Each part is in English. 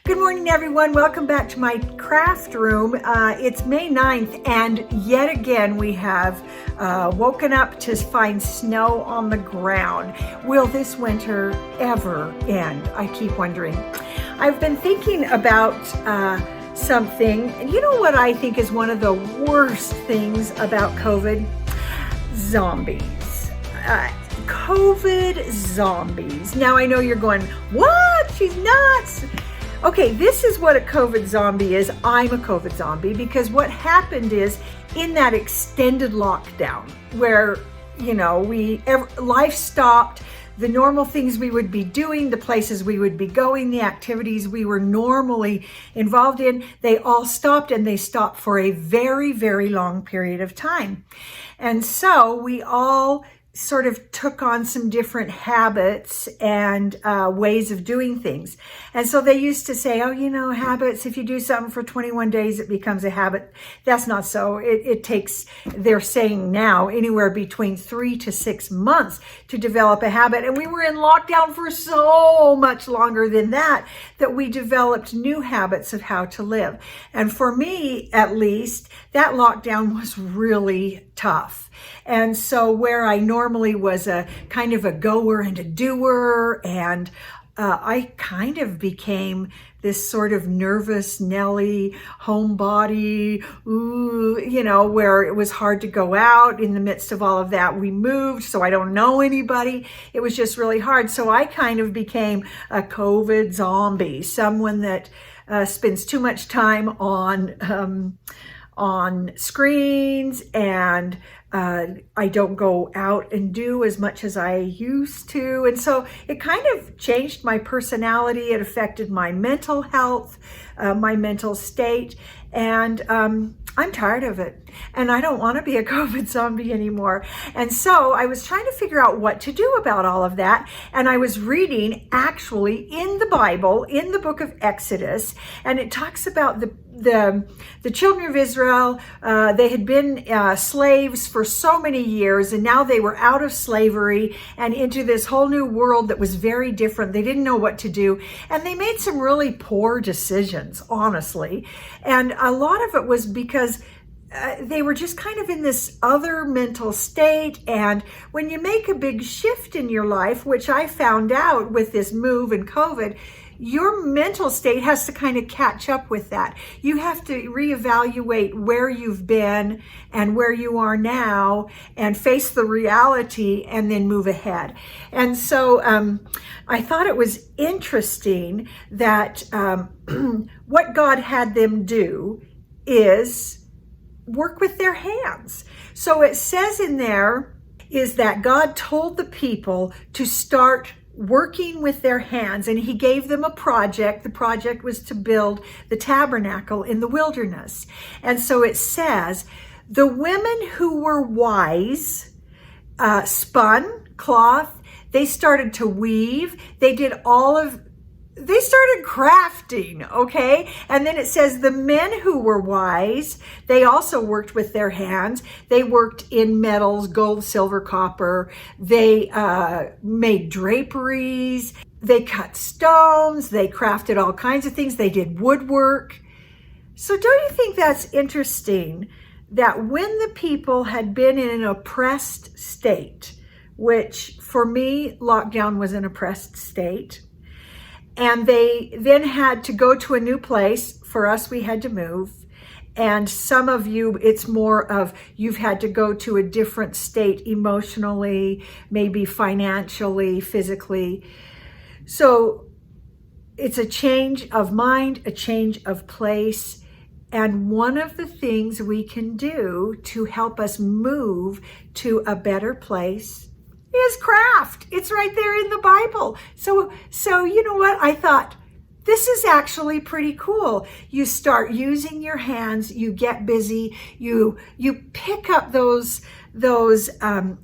Good morning, everyone. Welcome back to my craft room. It's May 9th, and yet again we have woken up to find snow on the ground. Will this winter ever end? I keep wondering. I've been thinking about something, and you know what I think is one of the worst things about COVID? Zombies. COVID zombies. Now I know you're going, what? She's nuts. Okay, this is what a COVID zombie is. I'm a COVID zombie because what happened is in that extended lockdown where, life stopped, the normal things we would be doing, the places we would be going, the activities we were normally involved in, they all stopped, and they stopped for a very, very long period of time. And so we all sort of took on some different habits and ways of doing things. And so they used to say, habits, if you do something for 21 days, it becomes a habit. That's not so. It takes, they're saying now, anywhere between 3 to 6 months to develop a habit. And we were in lockdown for so much longer than that we developed new habits of how to live. And for me, at least, that lockdown was really tough. And so where I normally was a kind of a goer and a doer, and I kind of became this sort of nervous Nelly homebody, where it was hard to go out. In the midst of all of that, we moved, so I don't know anybody. It was just really hard. So I kind of became a COVID zombie, someone that spends too much time on screens, and I don't go out and do as much as I used to. And so it kind of changed my personality. It affected my mental health, my mental state. And I'm tired of it. And I don't want to be a COVID zombie anymore. And so I was trying to figure out what to do about all of that. And I was reading actually in the Bible, in the book of Exodus, and it talks about the children of Israel. They had been slaves for so many years, and now they were out of slavery and into this whole new world that was very different. They didn't know what to do, and they made some really poor decisions, honestly. And a lot of it was because they were just kind of in this other mental state. And when you make a big shift in your life, which I found out with this move and COVID, your mental state has to kind of catch up with that. You have to reevaluate where you've been and where you are now and face the reality and then move ahead. And so I thought it was interesting that what God had them do is work with their hands. So it says in there is that God told the people to start working with their hands, and he gave them a project. The project was to build the tabernacle in the wilderness. And so it says, the women who were wise spun cloth, they started to weave, they started crafting, okay? And then it says the men who were wise, they also worked with their hands. They worked in metals, gold, silver, copper. They made draperies. They cut stones. They crafted all kinds of things. They did woodwork. So don't you think that's interesting that when the people had been in an oppressed state, which for me, lockdown was an oppressed state, and they then had to go to a new place. For us, we had to move. And some of you, it's more of you've had to go to a different state emotionally, maybe financially, physically. So it's a change of mind, a change of place. And one of the things we can do to help us move to a better place is craft. It's right there in the Bible. So you know what? I thought, this is actually pretty cool. You start using your hands, you get busy, you pick up those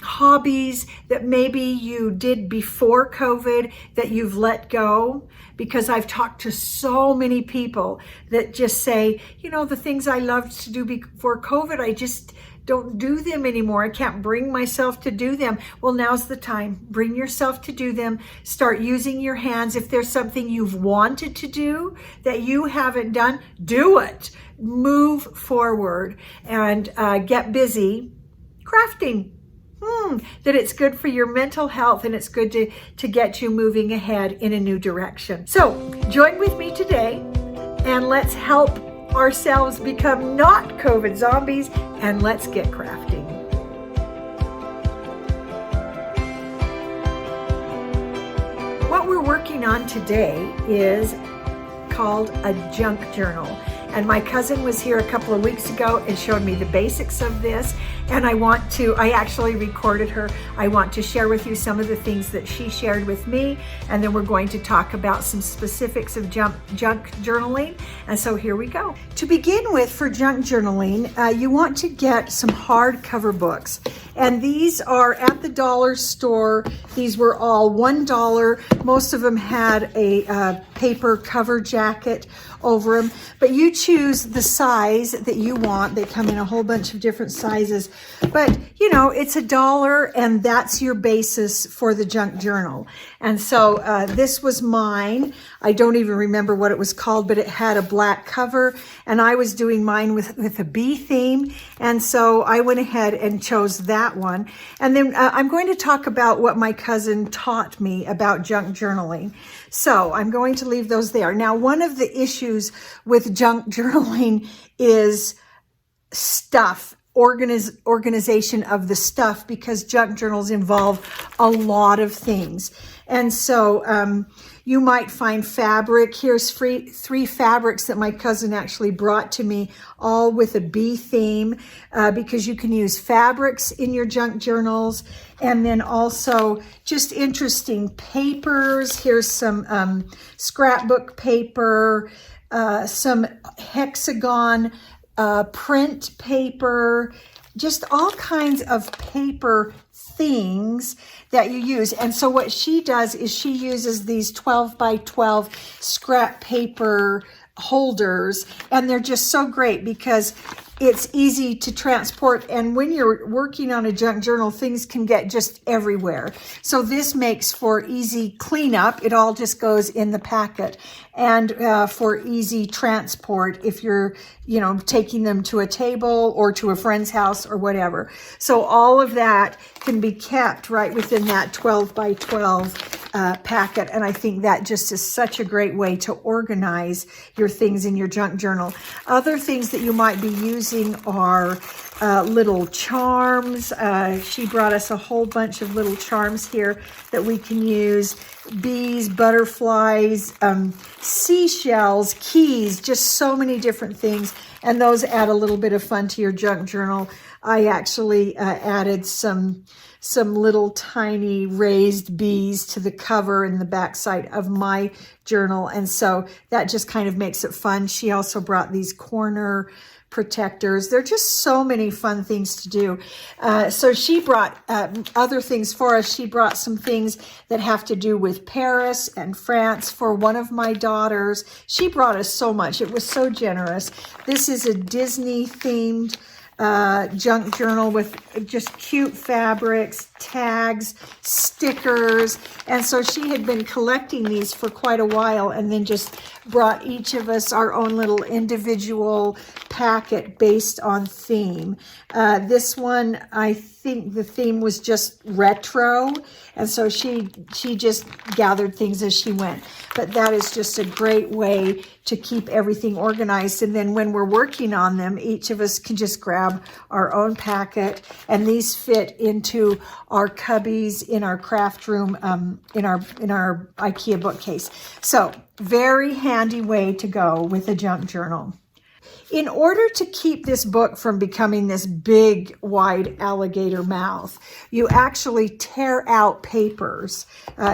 hobbies that maybe you did before COVID that you've let go. Because I've talked to so many people that just say, the things I loved to do before COVID, I just don't do them anymore. I can't bring myself to do them. Well, now's the time. Bring yourself to do them. Start using your hands. If there's something you've wanted to do that you haven't done, do it. Move forward and get busy crafting. That it's good for your mental health, and it's good to get you moving ahead in a new direction. So join with me today and let's help ourselves become not COVID zombies, and let's get crafting. What we're working on today is called a junk journal. And my cousin was here a couple of weeks ago and showed me the basics of this. And I actually recorded her. I want to share with you some of the things that she shared with me. And then we're going to talk about some specifics of junk journaling. And so here we go. To begin with, for junk journaling, you want to get some hardcover books. And these are at the dollar store. These were all $1. Most of them had a paper cover jacket over them, but you choose the size that you want. They come in a whole bunch of different sizes, but you know, it's $1 and that's your basis for the junk journal. And so this was mine. I don't even remember what it was called, but it had a black cover, and I was doing mine with a bee theme. And so I went ahead and chose that one. And then I'm going to talk about what my cousin taught me about junk journaling. So I'm going to leave those there. Now, one of the issues with junk journaling is stuff, organization of the stuff, because junk journals involve a lot of things. And so you might find fabric. Here's three fabrics that my cousin actually brought to me, all with a bee theme, because you can use fabrics in your junk journals. And then also just interesting papers. Here's some scrapbook paper, some hexagon print paper, just all kinds of paper things that you use. And so what she does is she uses these 12 by 12 scrap paper holders, and they're just so great because it's easy to transport. And when you're working on a junk journal, things can get just everywhere. So this makes for easy cleanup. It all just goes in the packet, and for easy transport if you're, taking them to a table or to a friend's house or whatever. So all of that can be kept right within that 12 by 12 packet. And I think that just is such a great way to organize your things in your junk journal. Other things that you might be using are little charms. She brought us a whole bunch of little charms here that we can use. Bees, butterflies, seashells, keys, just so many different things. And those add a little bit of fun to your junk journal. I actually added some little tiny raised bees to the cover and the backside of my journal. And so that just kind of makes it fun. She also brought these corner protectors. There are just so many fun things to do. So she brought other things for us. She brought some things that have to do with Paris and France for one of my daughters. She brought us so much. It was so generous. This is a Disney themed junk journal with just cute fabrics, tags, stickers. And so she had been collecting these for quite a while, and then just brought each of us our own little individual packet based on theme. This one, I think the theme was just retro, and so she just gathered things as she went. But that is just a great way to keep everything organized. And then when we're working on them, each of us can just grab our own packet, and these fit into our cubbies in our craft room, in our IKEA bookcase. So very handy way to go with a junk journal. In order to keep this book from becoming this big, wide alligator mouth, you actually tear out papers.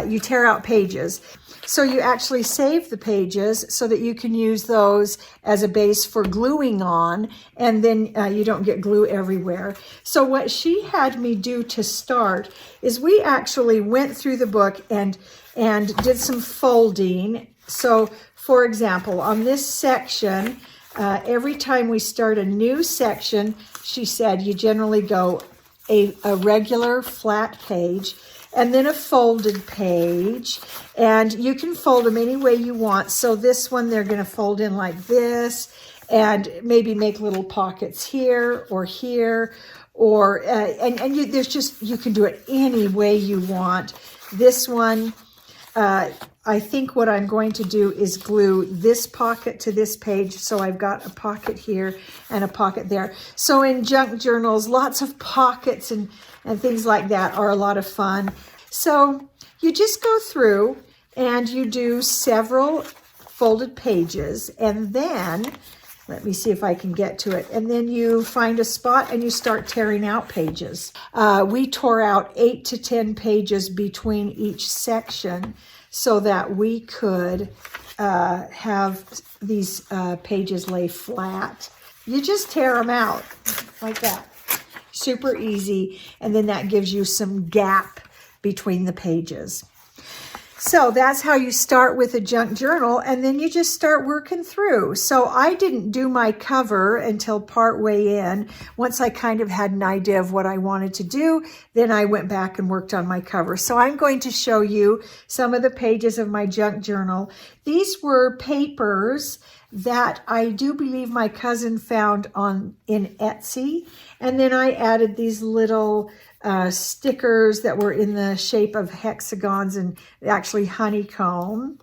You tear out pages. So you actually save the pages so that you can use those as a base for gluing on, and then you don't get glue everywhere. So what she had me do to start is we actually went through the book and did some folding. So for example, on this section, every time we start a new section, she said you generally go a regular flat page and then a folded page, and you can fold them any way you want. So this one they're going to fold in like this, and maybe make little pockets here, or there's just, you can do it any way you want. This one, I think what I'm going to do is glue this pocket to this page. So I've got a pocket here and a pocket there. So in junk journals, lots of pockets and things like that are a lot of fun. So you just go through and you do several folded pages, and then, let me see if I can get to it. And then you find a spot and you start tearing out pages. We tore out 8 to 10 pages between each section so that we could have these pages lay flat. You just tear them out like that. Super easy. And then that gives you some gap between the pages. So that's how you start with a junk journal, and then you just start working through. So I didn't do my cover until part way in. Once I kind of had an idea of what I wanted to do, then I went back and worked on my cover. So I'm going to show you some of the pages of my junk journal. These were papers that I do believe my cousin found in Etsy. And then I added these little stickers that were in the shape of hexagons and actually honeycomb.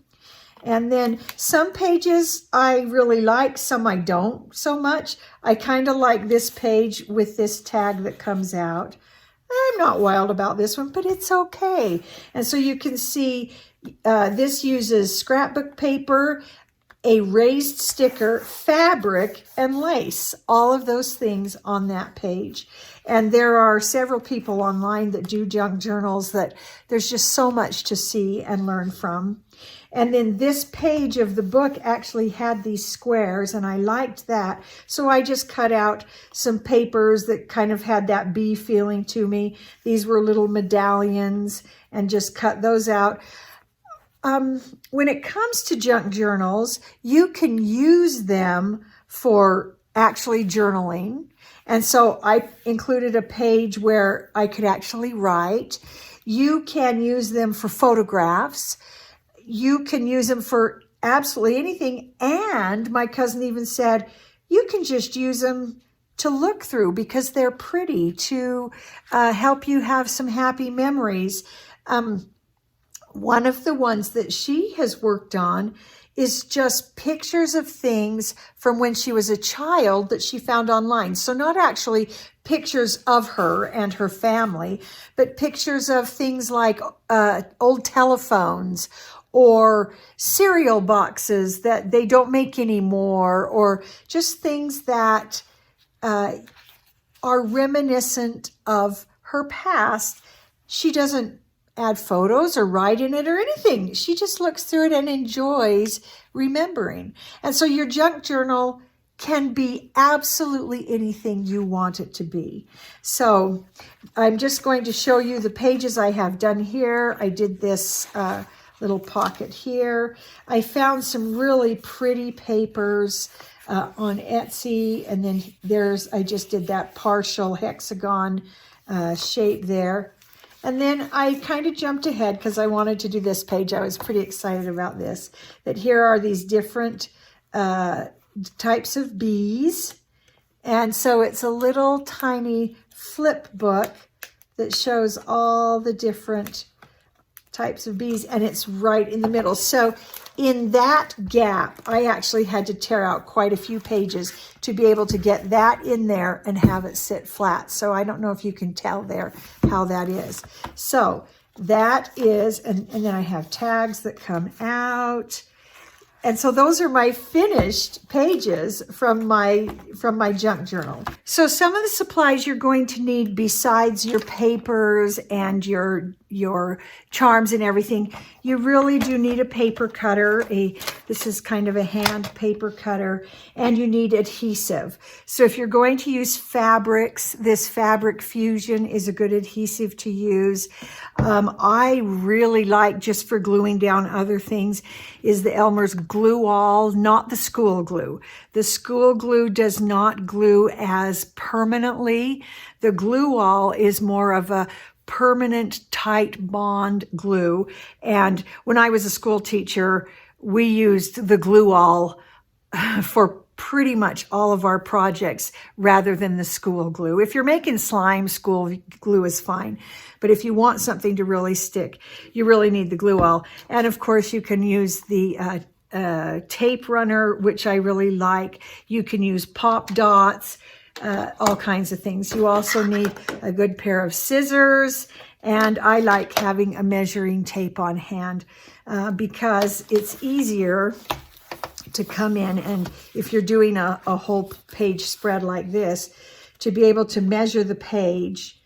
And then some pages I really like, some I don't so much. I kind of like this page with this tag that comes out. I'm not wild about this one, but it's okay. And so you can see this uses scrapbook paper, a raised sticker, fabric, and lace. All of those things on that page. And there are several people online that do junk journals that there's just so much to see and learn from. And then this page of the book actually had these squares, and I liked that. So I just cut out some papers that kind of had that bee feeling to me. These were little medallions, and just cut those out. When it comes to junk journals, you can use them for actually journaling. And so I included a page where I could actually write. You can use them for photographs. You can use them for absolutely anything. And my cousin even said, you can just use them to look through because they're pretty, to help you have some happy memories. One of the ones that she has worked on is just pictures of things from when she was a child that she found online. So not actually pictures of her and her family, but pictures of things like old telephones or cereal boxes that they don't make anymore, or just things that are reminiscent of her past. She doesn't add photos or write in it or anything. She just looks through it and enjoys remembering. And so your junk journal can be absolutely anything you want it to be. So I'm just going to show you the pages I have done here. I did this little pocket here. I found some really pretty papers on Etsy, and then I just did that partial hexagon shape there. And then I kind of jumped ahead because I wanted to do this page. I was pretty excited about this. That here are these different types of bees. And so it's a little tiny flip book that shows all the different types of bees, and it's right in the middle. So in that gap, I actually had to tear out quite a few pages to be able to get that in there and have it sit flat. So I don't know if you can tell there how that is. So that is, and then I have tags that come out. And so those are my finished pages from my junk journal. So some of the supplies you're going to need besides your papers and your your charms and everything, you really do need a paper cutter. This is kind of a hand paper cutter, and you need adhesive. So if you're going to use fabrics, this Fabric Fusion is a good adhesive to use. I really like, just for gluing down other things, is the Elmer's Glue All, not the school glue. The school glue does not glue as permanently. The Glue All is more of a permanent tight bond glue. And when I was a school teacher, we used the Glue All for pretty much all of our projects rather than the school glue. If you're making slime, school glue is fine. But if you want something to really stick, you really need the Glue All. And of course, you can use the tape runner, which I really like. You can use pop dots, all kinds of things. You also need a good pair of scissors, and I like having a measuring tape on hand because it's easier to come in, and if you're doing a whole page spread like this, to be able to measure the page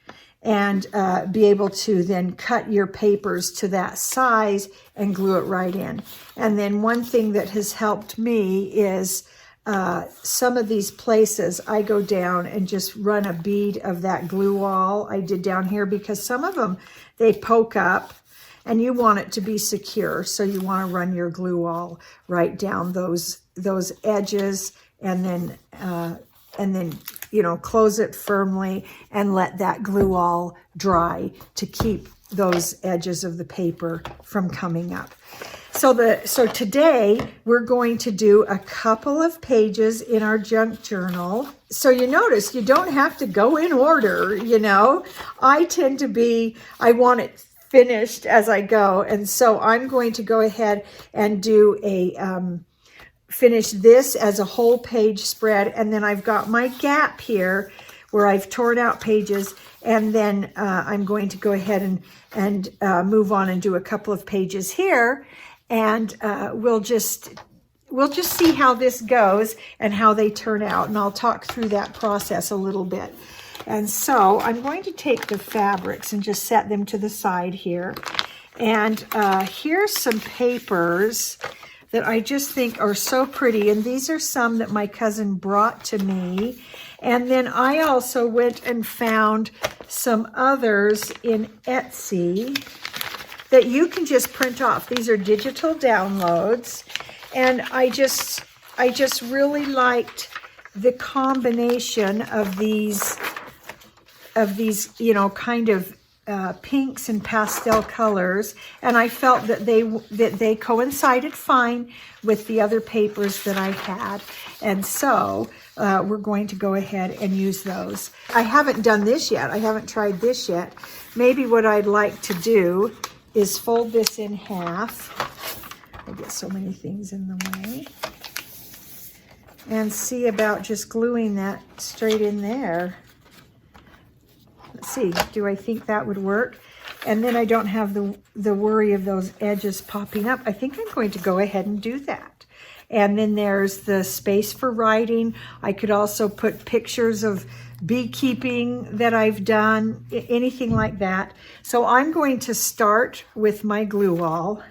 and be able to then cut your papers to that size and glue it right in. And then one thing that has helped me is some of these places I go down and just run a bead of that Glue All I did down here, because some of them, they poke up and you want it to be secure. So you want to run your Glue All right down those edges, and then you know, close it firmly and let that Glue All dry to keep those edges of the paper from coming up. So today we're going to do a couple of pages in our junk journal. So you notice you don't have to go in order, you know. I tend to I want it finished as I go. And so I'm going to go ahead and do finish this as a whole page spread. And then I've got my gap here where I've torn out pages. And then I'm going to go ahead and move on and do a couple of pages here. And we'll just see how this goes and how they turn out. And I'll talk through that process a little bit. And so I'm going to take the fabrics and just set them to the side here. And here's some papers that I just think are so pretty. And these are some that my cousin brought to me. And then I also went and found some others in Etsy that you can just print off. These are digital downloads. And I just really liked the combination of these, you know, kind of pinks and pastel colors, and I felt that they coincided fine with the other papers that I had, and so we're going to go ahead and use those. I haven't done this yet. I haven't tried this yet. Maybe what I'd like to do is fold this in half. I get so many things in the way. And see about just gluing that straight in there. Let's see, do I think that would work? And then I don't have the worry of those edges popping up. I think I'm going to go ahead and do that. And then there's the space for writing. I could also put pictures of beekeeping that I've done, anything like that. So I'm going to start with my Glue All,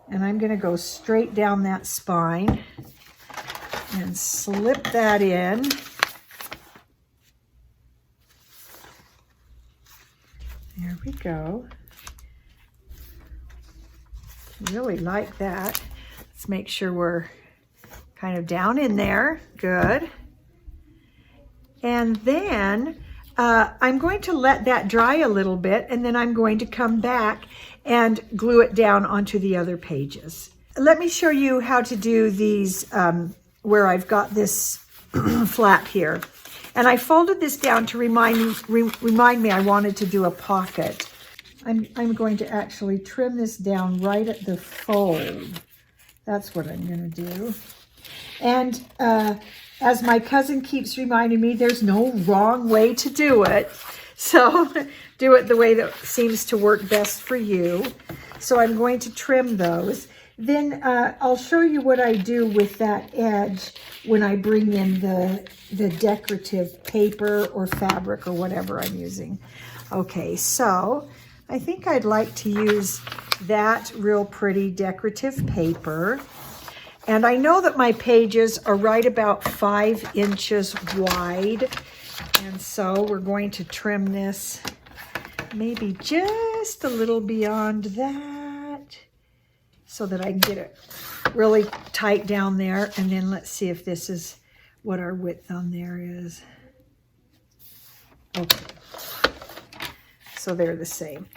and I'm going to go straight down that spine and slip that in. There we go. Really like that. Let's make sure we're kind of down in there. Good. And then I'm going to let that dry a little bit, and then I'm going to come back and glue it down onto the other pages. Let me show you how to do these where I've got this flap here. And I folded this down to remind me I wanted to do a pocket. I'm going to actually trim this down right at the fold. That's what I'm going to do. And as my cousin keeps reminding me, there's no wrong way to do it. So do it the way that seems to work best for you. So I'm going to trim those. Then I'll show you what I do with that edge when I bring in the decorative paper or fabric or whatever I'm using. Okay, so I think I'd like to use that real pretty decorative paper. And I know that my pages are right about 5 inches wide. And so we're going to trim this maybe just a little beyond that so that I can get it really tight down there. And then let's see if this is what our width on there is. Okay. So they're the same.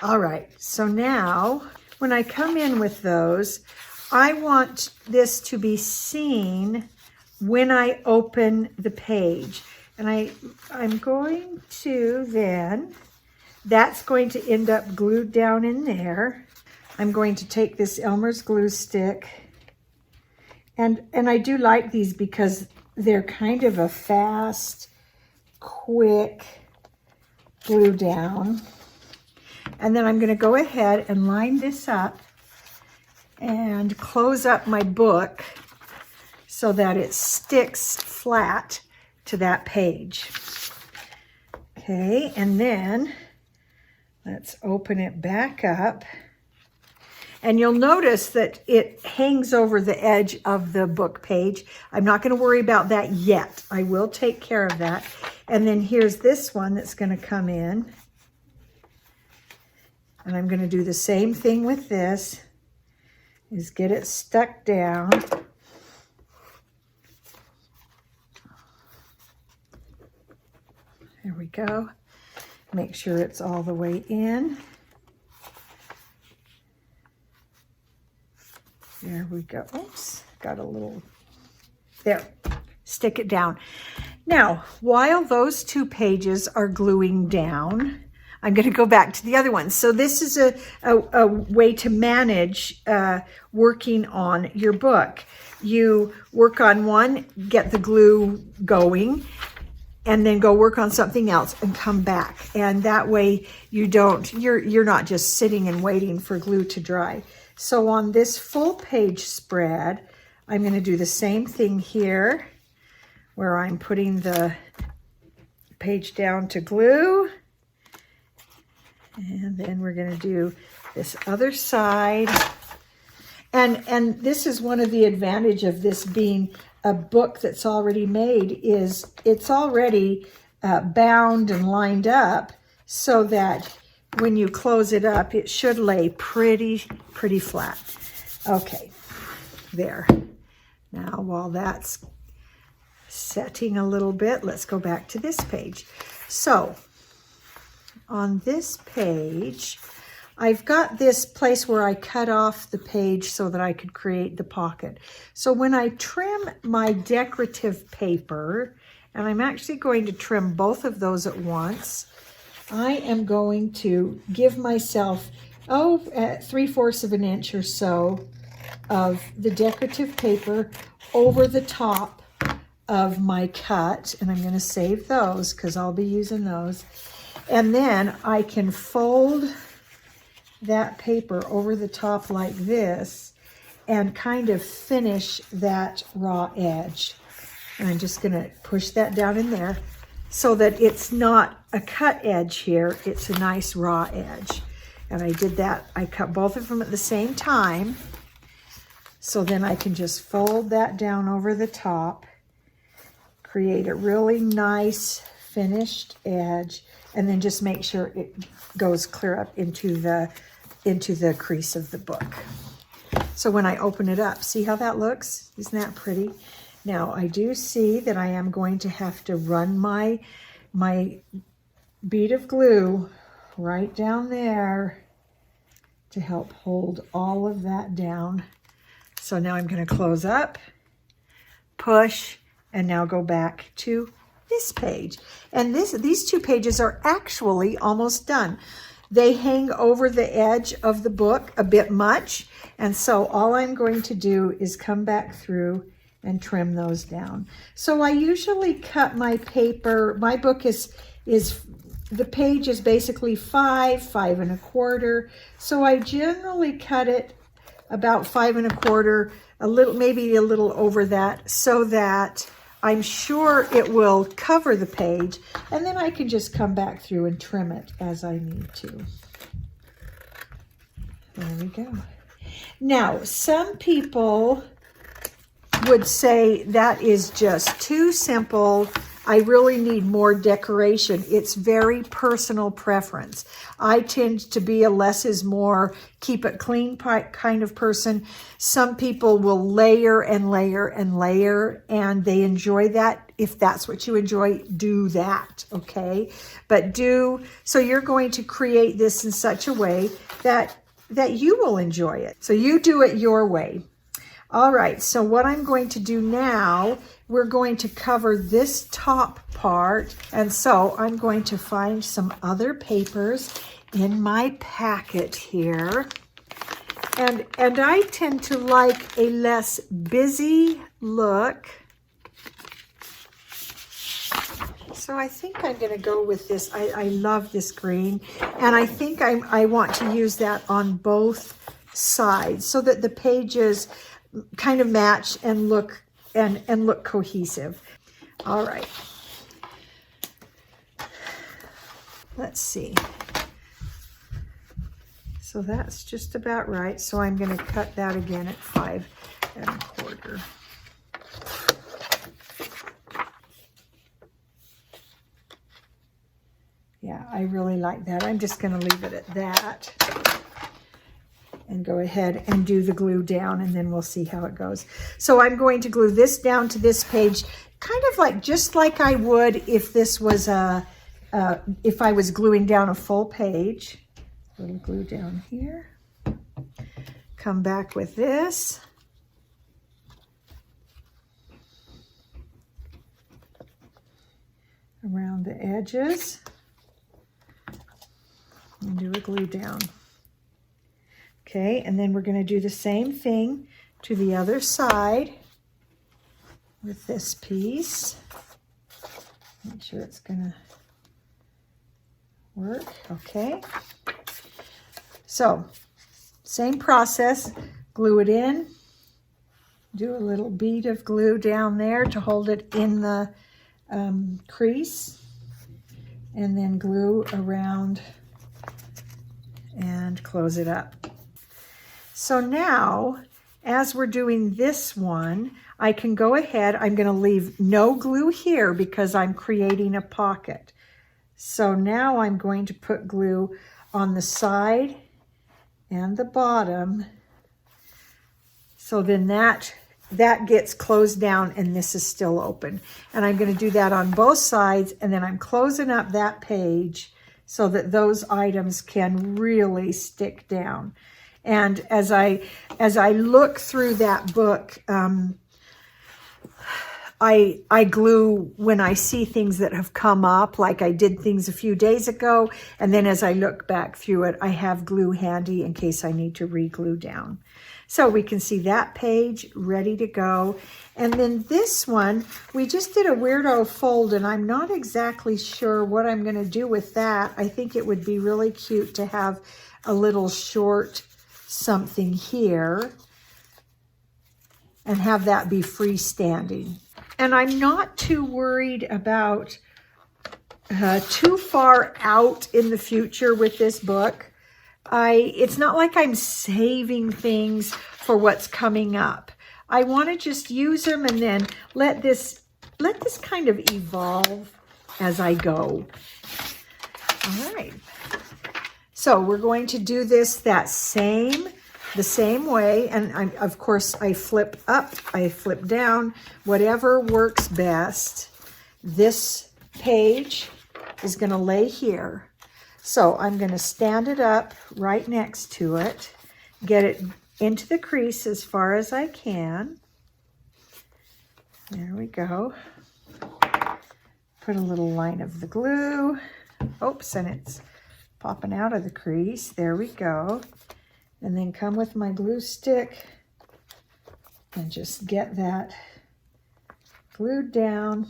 All right, so now when I come in with those, I want this to be seen when I open the page. And I'm going to then, that's going to end up glued down in there. I'm going to take this Elmer's glue stick, and I do like these because they're kind of a fast, quick glue down. And then I'm going to go ahead and line this up and close up my book so that it sticks flat to that page. Okay, and then let's open it back up. And you'll notice that it hangs over the edge of the book page. I'm not going to worry about that yet. I will take care of that. And then here's this one that's going to come in. And I'm going to do the same thing with this, is get it stuck down. There we go. Make sure it's all the way in. There we go. Oops, got a little, there, stick it down. Now, while those 2 pages are gluing down, I'm going to go back to the other one. So this is a way to manage working on your book. You work on one, get the glue going, and then go work on something else and come back. And that way you're not just sitting and waiting for glue to dry. So on this full page spread, I'm going to do the same thing here, where I'm putting the page down to glue. And then we're going to do this other side. And this is one of the advantage of this being a book that's already made, is it's already bound and lined up so that when you close it up, it should lay pretty flat. Okay, there. Now, while that's setting a little bit, let's go back to this page. So, on this page, I've got this place where I cut off the page so that I could create the pocket. So when I trim my decorative paper, and I'm actually going to trim both of those at once, I am going to give myself, 3/4 of an inch or so of the decorative paper over the top of my cut. And I'm going to save those because I'll be using those. And then I can fold that paper over the top like this and kind of finish that raw edge. And I'm just going to push that down in there so that it's not a cut edge here, it's a nice raw edge. And I did that, I cut both of them at the same time. So then I can just fold that down over the top, create a really nice finished edge, and then just make sure it goes clear up into the crease of the book. So when I open it up, see how that looks? Isn't that pretty? Now I do see that I am going to have to run my bead of glue right down there to help hold all of that down. So now I'm going to close up, push, and now go back to this page. And these 2 pages are actually almost done. They hang over the edge of the book a bit much, and so all I'm going to do is come back through and trim those down. So I usually cut my paper, my book is the page is basically 5 1/4. So I generally cut it about 5 1/4, maybe a little over that, so that I'm sure it will cover the page, and then I can just come back through and trim it as I need to. There we go. Now, some people would say that is just too simple. I really need more decoration. It's very personal preference. I tend to be a less is more, keep it clean kind of person. Some people will layer and layer and layer, and they enjoy that. If that's what you enjoy, do that, okay? But so you're going to create this in such a way that you will enjoy it. So you do it your way. All right, so what I'm going to do now, we're going to cover this top part. And so I'm going to find some other papers in my packet here. And I tend to like a less busy look. So I think I'm going to go with this. I love this green. And I think I want to use that on both sides so that the pages kind of match and look cohesive. All right. Let's see. So that's just about right. So I'm going to cut that again at 5 1/4. Yeah, I really like that. I'm just going to leave it at that and go ahead and do the glue down, and then we'll see how it goes. So I'm going to glue this down to this page, kind of like, just like I would if this was if I was gluing down a full page. A little glue down here. Come back with this. Around the edges. And do a glue down. Okay, and then we're going to do the same thing to the other side with this piece. Make sure it's going to work. Okay. So, same process. Glue it in. Do a little bead of glue down there to hold it in the crease. And then glue around and close it up. So now, as we're doing this one, I can go ahead. I'm going to leave no glue here because I'm creating a pocket. So now I'm going to put glue on the side and the bottom. So then that gets closed down and this is still open. And I'm going to do that on both sides, and then I'm closing up that page so that those items can really stick down. And as I look through that book, I glue when I see things that have come up, like I did things a few days ago, and then as I look back through it, I have glue handy in case I need to re-glue down. So we can see that page ready to go. And then this one, we just did a weirdo fold, and I'm not exactly sure what I'm going to do with that. I think it would be really cute to have a little short something here and have that be freestanding. And I'm not too worried about too far out in the future with this book. It's not like I'm saving things for what's coming up. I want to just use them and then let this kind of evolve as I go. All right. So we're going to do this the same way, and of course I flip up, I flip down, whatever works best. This page is going to lay here. So I'm going to stand it up right next to it, get it into the crease as far as I can. There we go. Put a little line of the glue. Oops, and it's popping out of the crease. There we go. And then come with my glue stick and just get that glued down.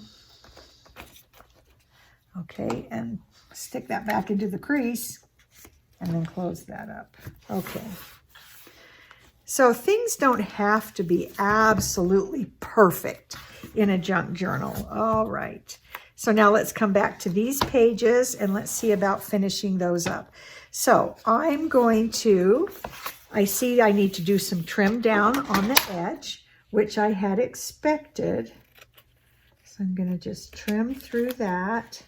Okay, and stick that back into the crease and then close that up. Okay. So things don't have to be absolutely perfect in a junk journal. All right. So now let's come back to these pages and let's see about finishing those up. So I'm going to, I see I need to do some trim down on the edge, which I had expected. So I'm going to just trim through that.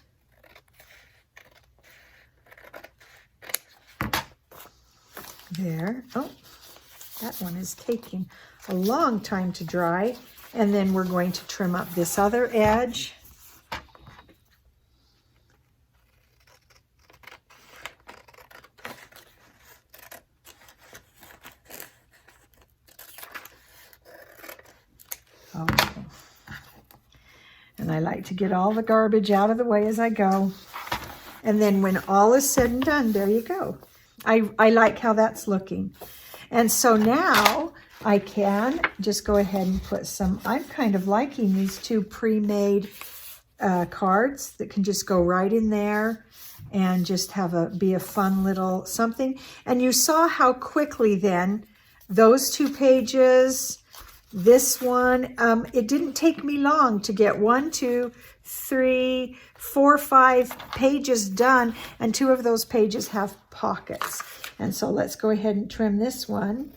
There. Oh, that one is taking a long time to dry. And then we're going to trim up this other edge. Okay. And I like to get all the garbage out of the way as I go. And then when all is said and done, there you go. I like how that's looking. And so now I can just go ahead and put some, I'm kind of liking these two pre-made cards that can just go right in there and just have be a fun little something. And you saw how quickly then those 2 pages, this one, it didn't take me long to get 1, 2, 3, 4, 5 pages done, and 2 of those pages have pockets. And so let's go ahead and trim this one.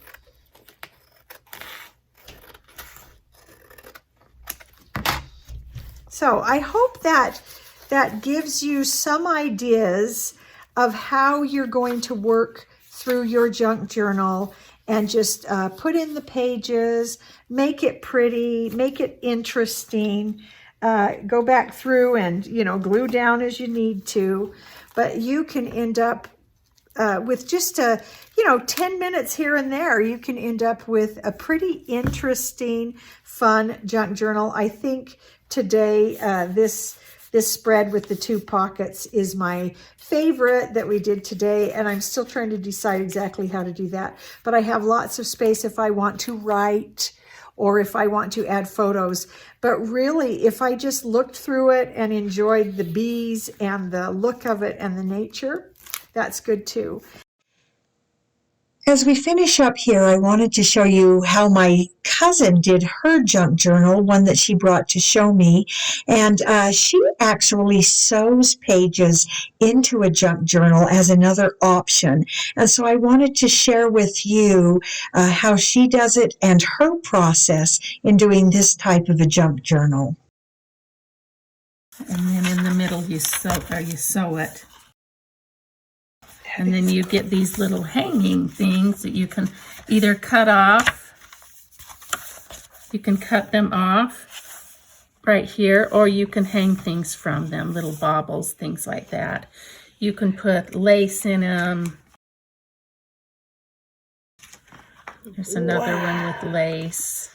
So I hope that gives you some ideas of how you're going to work through your junk journal and just put in the pages, make it pretty, make it interesting. Go back through and, glue down as you need to. But you can end up with just 10 minutes here and there, you can end up with a pretty interesting, fun junk journal. I think today this spread with the 2 pockets is my favorite that we did today, and I'm still trying to decide exactly how to do that. But I have lots of space if I want to write or if I want to add photos. But really, if I just looked through it and enjoyed the bees and the look of it and the nature, that's good too. As we finish up here, I wanted to show you how my cousin did her junk journal, one that she brought to show me. And she actually sews pages into a junk journal as another option. And so I wanted to share with you how she does it and her process in doing this type of a junk journal. And then in the middle you sew it. And then you get these little hanging things that you can either cut off. You can cut them off right here, or you can hang things from them, little baubles, things like that. You can put lace in them. There's another one with lace.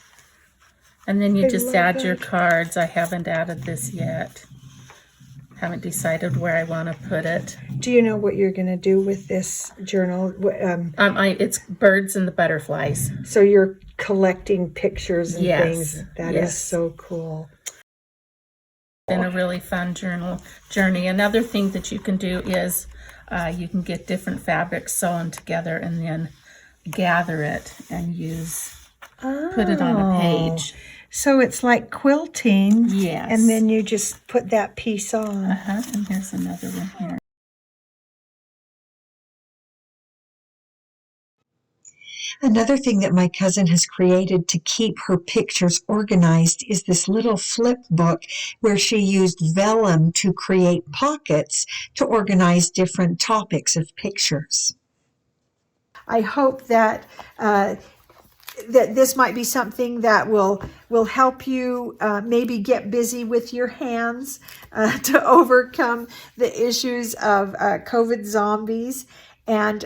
And then you just add your cards. I haven't added this yet. Haven't decided where I want to put it. Do you know what you're going to do with this journal? It's birds and the butterflies. So you're collecting pictures and things. That yes. is so cool. Been a really fun journey. Another thing that you can do is you can get different fabrics sewn together and then gather it and put it on a page. So it's like quilting. Yes. And then you just put that piece on. And here's another one here. Another thing that my cousin has created to keep her pictures organized is this little flip book where she used vellum to create pockets to organize different topics of pictures. I hope that that this might be something that will help you maybe get busy with your hands to overcome the issues of COVID zombies. And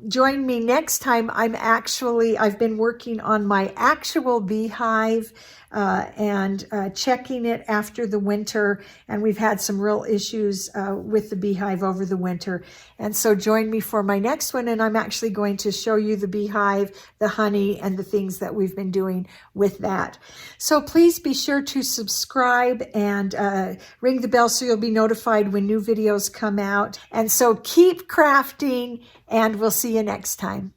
join me next time. I've been working on my actual beehive and checking it after the winter. And we've had some real issues with the beehive over the winter. And so join me for my next one. And I'm actually going to show you the beehive, the honey, and the things that we've been doing with that. So please be sure to subscribe and ring the bell so you'll be notified when new videos come out. And so keep crafting, and we'll see you next time.